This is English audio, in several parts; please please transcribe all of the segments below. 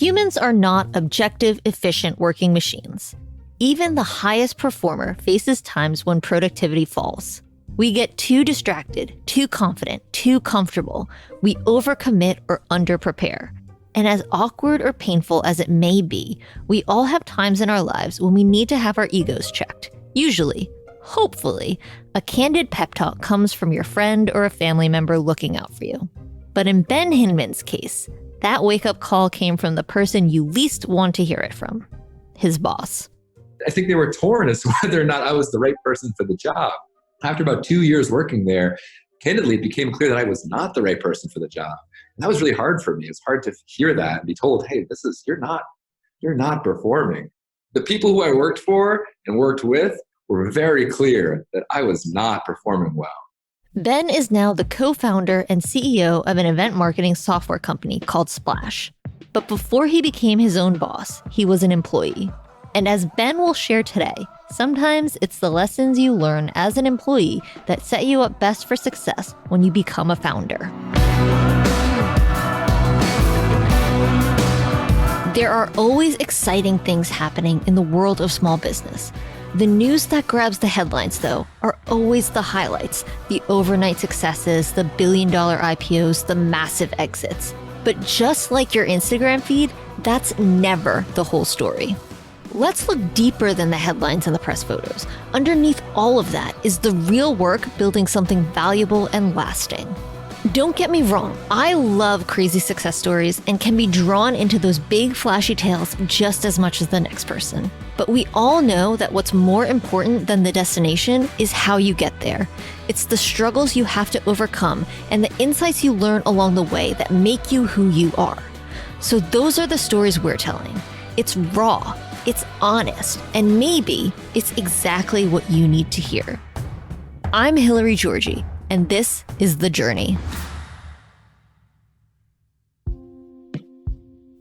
Humans are not objective, efficient working machines. Even the highest performer faces times when productivity falls. We get too distracted, too confident, too comfortable. We overcommit or underprepare. And as awkward or painful as it may be, we all have times in our lives when we need to have our egos checked. Usually, hopefully, a candid pep talk comes from your friend or a family member looking out for you. But in Ben Hindman's case, that wake-up call came from the person you least want to hear it from, his boss. I think they were torn as to whether or not I was the right person for the job. After about 2 years working there, candidly, it became clear that I was not the right person for the job. And that was really hard for me. It's hard to hear that and be told, hey, you're not performing. The people who I worked for and worked with were very clear that I was not performing well. Ben is now the co-founder and CEO of an event marketing software company called Splash. But before he became his own boss, he was an employee. And as Ben will share today, sometimes it's the lessons you learn as an employee that set you up best for success when you become a founder. There are always exciting things happening in the world of small business. The news that grabs the headlines, though, are always the highlights, the overnight successes, the billion-dollar IPOs, the massive exits. But just like your Instagram feed, that's never the whole story. Let's look deeper than the headlines and the press photos. Underneath all of that is the real work building something valuable and lasting. Don't get me wrong, I love crazy success stories and can be drawn into those big flashy tales just as much as the next person. But we all know that what's more important than the destination is how you get there. It's the struggles you have to overcome and the insights you learn along the way that make you who you are. So those are the stories we're telling. It's raw, it's honest, and maybe it's exactly what you need to hear. I'm Hillary Georgie, and this is The Journey.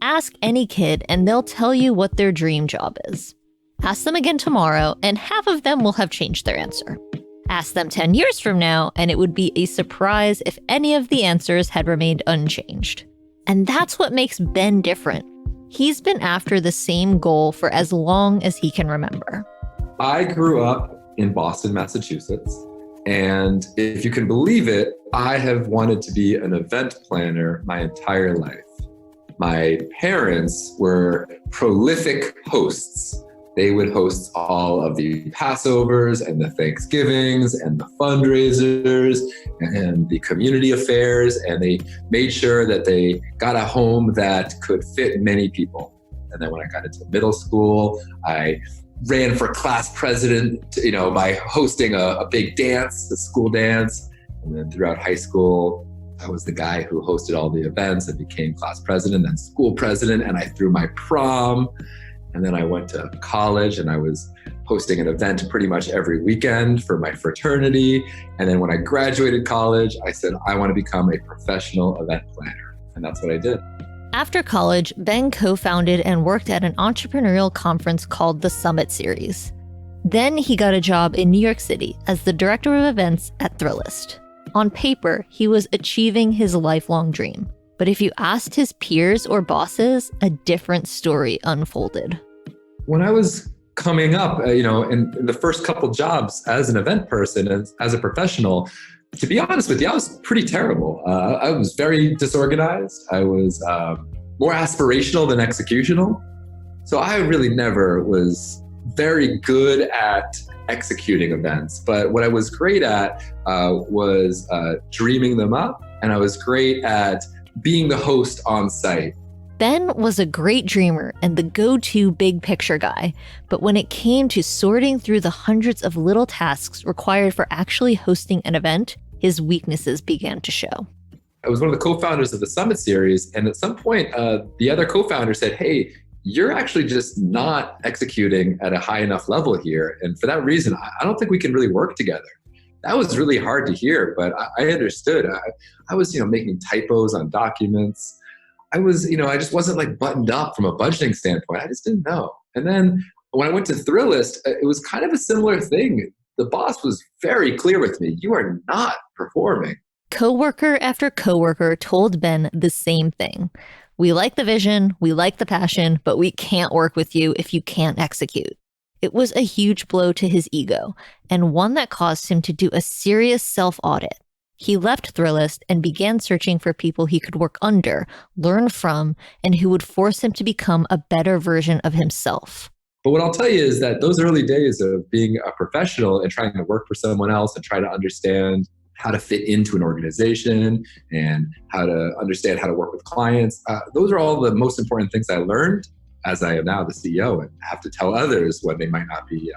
Ask any kid and they'll tell you what their dream job is. Ask them again tomorrow and half of them will have changed their answer. Ask them 10 years from now and it would be a surprise if any of the answers had remained unchanged. And that's what makes Ben different. He's been after the same goal for as long as he can remember. I grew up in Boston, Massachusetts. And if you can believe it, I have wanted to be an event planner my entire life. My parents were prolific hosts. They would host all of the Passovers and the Thanksgivings and the fundraisers and the community affairs. And they made sure that they got a home that could fit many people. And then when I got into middle school, I ran for class president, by hosting a big dance, the school dance. And then throughout high school, I was the guy who hosted all the events and became class president, then school president, and I threw my prom. And then I went to college and I was hosting an event pretty much every weekend for my fraternity. And then when I graduated college, I said, I want to become a professional event planner. And that's what I did. After college, Ben co-founded and worked at an entrepreneurial conference called the Summit Series. Then he got a job in New York City as the director of events at Thrillist. On paper, he was achieving his lifelong dream. But if you asked his peers or bosses, a different story unfolded. When I was coming up, in the first couple jobs as an event person, as a professional, to be honest with you, I was pretty terrible. I was very disorganized. I was more aspirational than executional. So I really never was very good at executing events. But what I was great at was dreaming them up. And I was great at being the host on site. Ben was a great dreamer and the go-to big picture guy. But when it came to sorting through the hundreds of little tasks required for actually hosting an event, his weaknesses began to show. I was one of the co-founders of the Summit Series. And at some point, the other co-founder said, hey, you're actually just not executing at a high enough level here. And for that reason, I don't think we can really work together. That was really hard to hear, but I understood. I was, making typos on documents. I just wasn't buttoned up from a budgeting standpoint. I just didn't know. And then when I went to Thrillist, it was kind of a similar thing. The boss was very clear with me. You are not performing. Coworker after coworker told Ben the same thing. We like the vision, we like the passion, but we can't work with you if you can't execute. It was a huge blow to his ego, and one that caused him to do a serious self-audit. He left Thrillist and began searching for people he could work under, learn from, and who would force him to become a better version of himself. But what I'll tell you is that those early days of being a professional and trying to work for someone else and try to understand how to fit into an organization and how to understand how to work with clients, those are all the most important things I learned as I am now the CEO and have to tell others when they might not be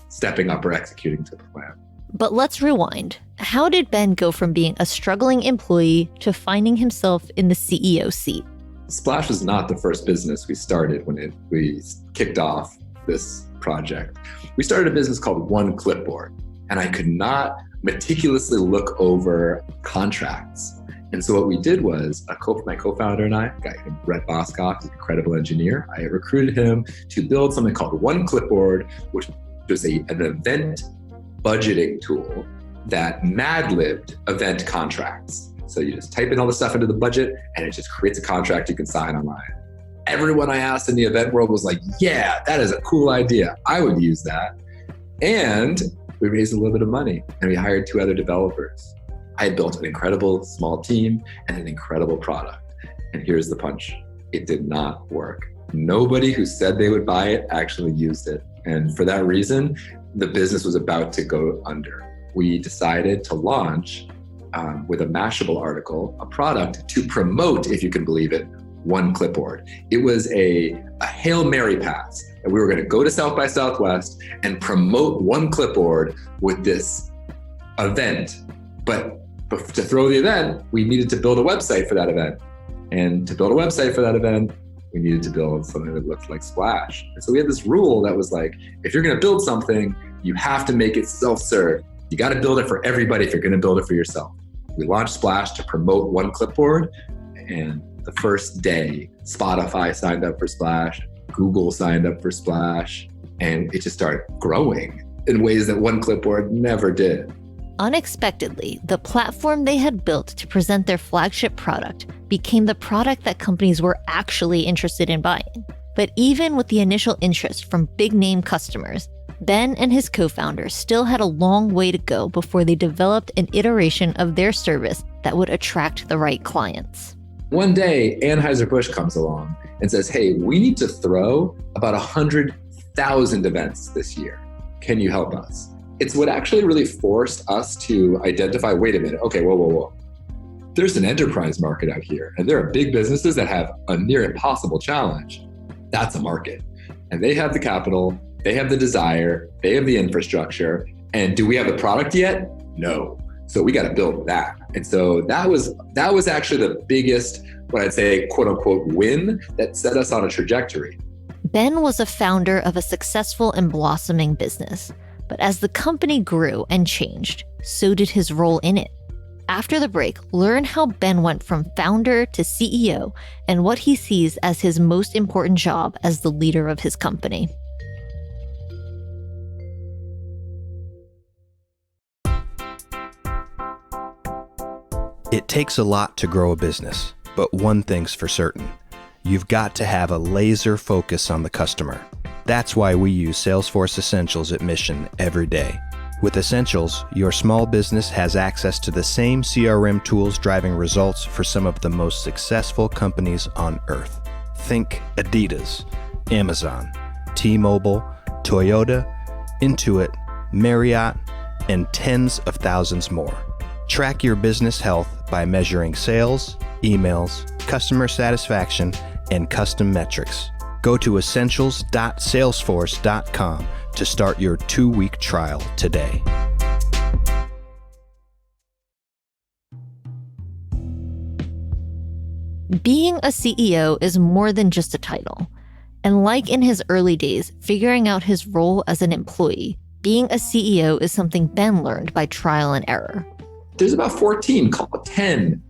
stepping up or executing to the plan. But let's rewind. How did Ben go from being a struggling employee to finding himself in the CEO seat? Splash was not the first business we started when we kicked off this project. We started a business called One Clipboard, and I could not meticulously look over contracts. And so what we did was, my co-founder and I, a guy named Brett Boskoff, an incredible engineer, I recruited him to build something called One Clipboard, which was an event budgeting tool that mad-libbed event contracts. So you just type in all the stuff into the budget and it just creates a contract you can sign online. Everyone I asked in the event world was like, yeah, that is a cool idea. I would use that. And we raised a little bit of money and we hired 2 other developers. I had built an incredible small team and an incredible product. And here's the punch. It did not work. Nobody who said they would buy it actually used it. And for that reason, the business was about to go under. We decided to launch with a Mashable article, a product to promote, if you can believe it, One Clipboard. It was a Hail Mary pass. And we were going to go to South by Southwest and promote One Clipboard with this event. But to throw the event, we needed to build a website for that event. And to build a website for that event, we needed to build something that looked like Splash. And so we had this rule that was like, if you're going to build something, you have to make it self-serve. You got to build it for everybody if you're going to build it for yourself. We launched Splash to promote One Clipboard. And the first day, Spotify signed up for Splash, Google signed up for Splash, and it just started growing in ways that One Clipboard never did. Unexpectedly, the platform they had built to present their flagship product became the product that companies were actually interested in buying. But even with the initial interest from big-name customers, Ben and his co-founder still had a long way to go before they developed an iteration of their service that would attract the right clients. One day, Anheuser-Busch comes along and says, hey, we need to throw about 100,000 events this year. Can you help us? It's what actually really forced us to identify, wait a minute, okay, whoa. There's an enterprise market out here, and there are big businesses that have a near impossible challenge. That's a market. And they have the capital, they have the desire, they have the infrastructure, and do we have the product yet? No. So we got to build that. And so that was actually the biggest, what I'd say, quote unquote, win that set us on a trajectory. Ben was a founder of a successful and blossoming business. But as the company grew and changed, so did his role in it. After the break, learn how Ben went from founder to CEO and what he sees as his most important job as the leader of his company. It takes a lot to grow a business, but one thing's for certain. You've got to have a laser focus on the customer. That's why we use Salesforce Essentials at Mission every day. With Essentials, your small business has access to the same CRM tools driving results for some of the most successful companies on earth. Think Adidas, Amazon, T-Mobile, Toyota, Intuit, Marriott, and tens of thousands more. Track your business health by measuring sales, emails, customer satisfaction, and custom metrics. Go to essentials.salesforce.com to start your 2-week trial today. Being a CEO is more than just a title. And like in his early days, figuring out his role as an employee, being a CEO is something Ben learned by trial and error. There's about 14, call it 10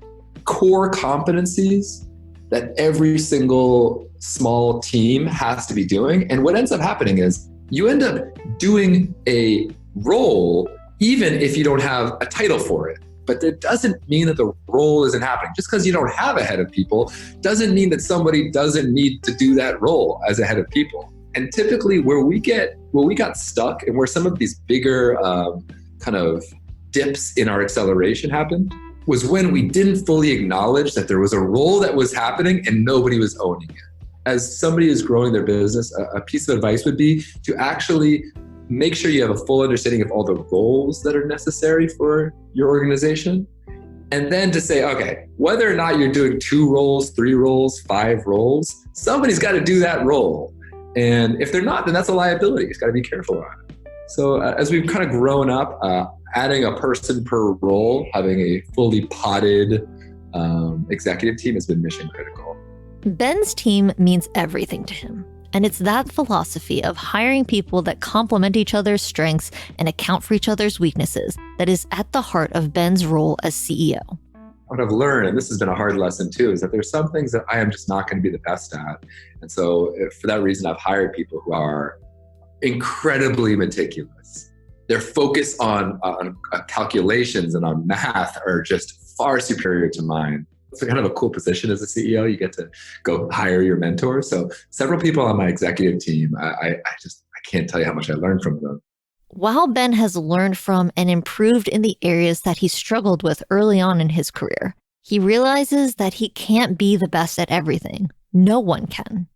core competencies that every single small team has to be doing. And what ends up happening is you end up doing a role even if you don't have a title for it. But it doesn't mean that the role isn't happening. Just because you don't have a head of people doesn't mean that somebody doesn't need to do that role as a head of people. And typically where we got stuck and where some of these bigger kind of dips in our acceleration happened was when we didn't fully acknowledge that there was a role that was happening and nobody was owning it. As somebody is growing their business, a piece of advice would be to actually make sure you have a full understanding of all the roles that are necessary for your organization. And then to say, okay, whether or not you're doing 2 roles, 3 roles, 5 roles, somebody's got to do that role. And if they're not, then that's a liability. You've got to be careful on it. So as we've kind of grown up, adding a person per role, having a fully potted executive team has been mission critical. Ben's team means everything to him. And it's that philosophy of hiring people that complement each other's strengths and account for each other's weaknesses that is at the heart of Ben's role as CEO. What I've learned, and this has been a hard lesson too, is that there's some things that I am just not going to be the best at. And so for that reason, I've hired people who are incredibly meticulous. Their focus on calculations and on math are just far superior to mine. It's kind of a cool position as a CEO. You get to go hire your mentor. So several people on my executive team, I can't tell you how much I learned from them. While Ben has learned from and improved in the areas that he struggled with early on in his career, he realizes that he can't be the best at everything. No one can.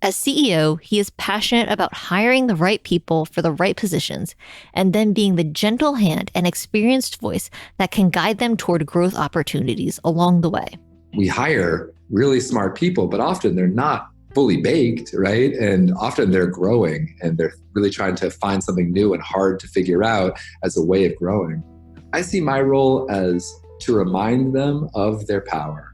As CEO, he is passionate about hiring the right people for the right positions and then being the gentle hand and experienced voice that can guide them toward growth opportunities along the way. We hire really smart people, but often they're not fully baked, right? And often they're growing and they're really trying to find something new and hard to figure out as a way of growing. I see my role as to remind them of their power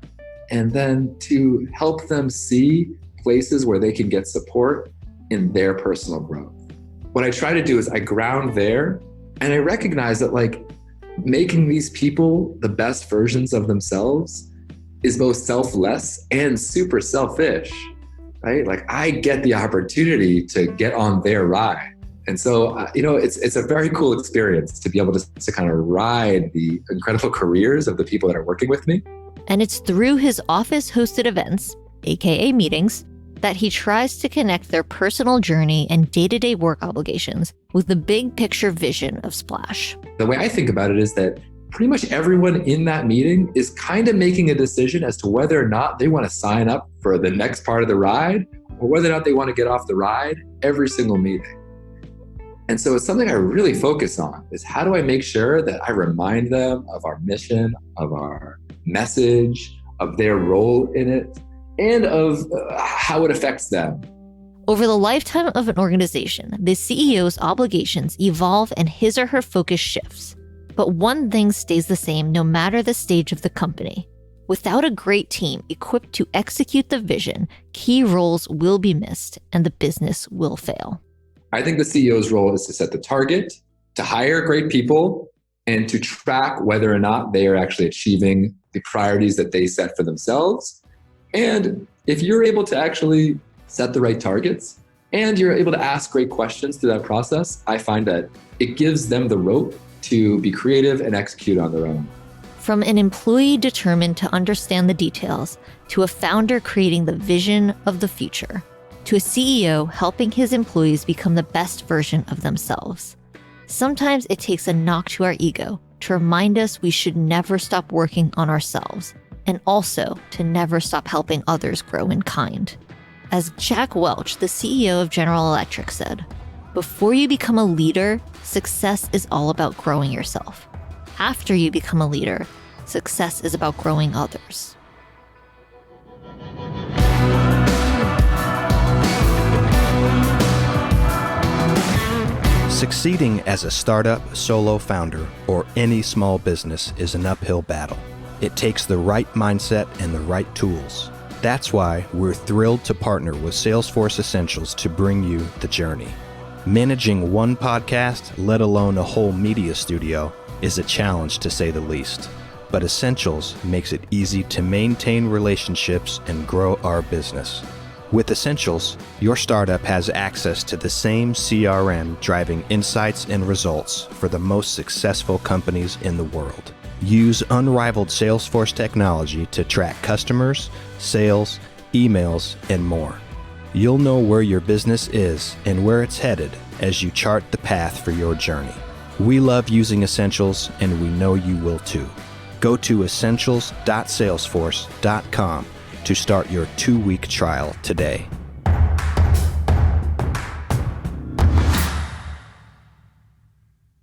and then to help them see places where they can get support in their personal growth. What I try to do is I ground there and I recognize that making these people the best versions of themselves is both selfless and super selfish, right? I get the opportunity to get on their ride. And so, it's a very cool experience to be able to kind of ride the incredible careers of the people that are working with me. And it's through his office-hosted events, aka meetings, that he tries to connect their personal journey and day-to-day work obligations with the big picture vision of Splash. The way I think about it is that pretty much everyone in that meeting is kind of making a decision as to whether or not they want to sign up for the next part of the ride or whether or not they want to get off the ride every single meeting. And so it's something I really focus on is how do I make sure that I remind them of our mission, of our message, of their role in it, and of how it affects them. Over the lifetime of an organization, the CEO's obligations evolve and his or her focus shifts. But one thing stays the same no matter the stage of the company. Without a great team equipped to execute the vision, key roles will be missed and the business will fail. I think the CEO's role is to set the target, to hire great people, and to track whether or not they are actually achieving the priorities that they set for themselves. And if you're able to actually set the right targets and you're able to ask great questions through that process, I find that it gives them the rope to be creative and execute on their own. From an employee determined to understand the details, to a founder creating the vision of the future, to a CEO helping his employees become the best version of themselves. Sometimes it takes a knock to our ego to remind us we should never stop working on ourselves, and also to never stop helping others grow in kind. As Jack Welch, the CEO of General Electric, said, "Before you become a leader, success is all about growing yourself. After you become a leader, success is about growing others." Succeeding as a startup, solo founder, or any small business is an uphill battle. It takes the right mindset and the right tools. That's why we're thrilled to partner with Salesforce Essentials to bring you the journey. Managing one podcast, let alone a whole media studio, is a challenge to say the least. But Essentials makes it easy to maintain relationships and grow our business. With Essentials, your startup has access to the same CRM driving insights and results for the most successful companies in the world. Use unrivaled Salesforce technology to track customers, sales, emails, and more. You'll know where your business is and where it's headed as you chart the path for your journey. We love using Essentials, and we know you will too. Go to essentials.salesforce.com to start your 2-week trial today.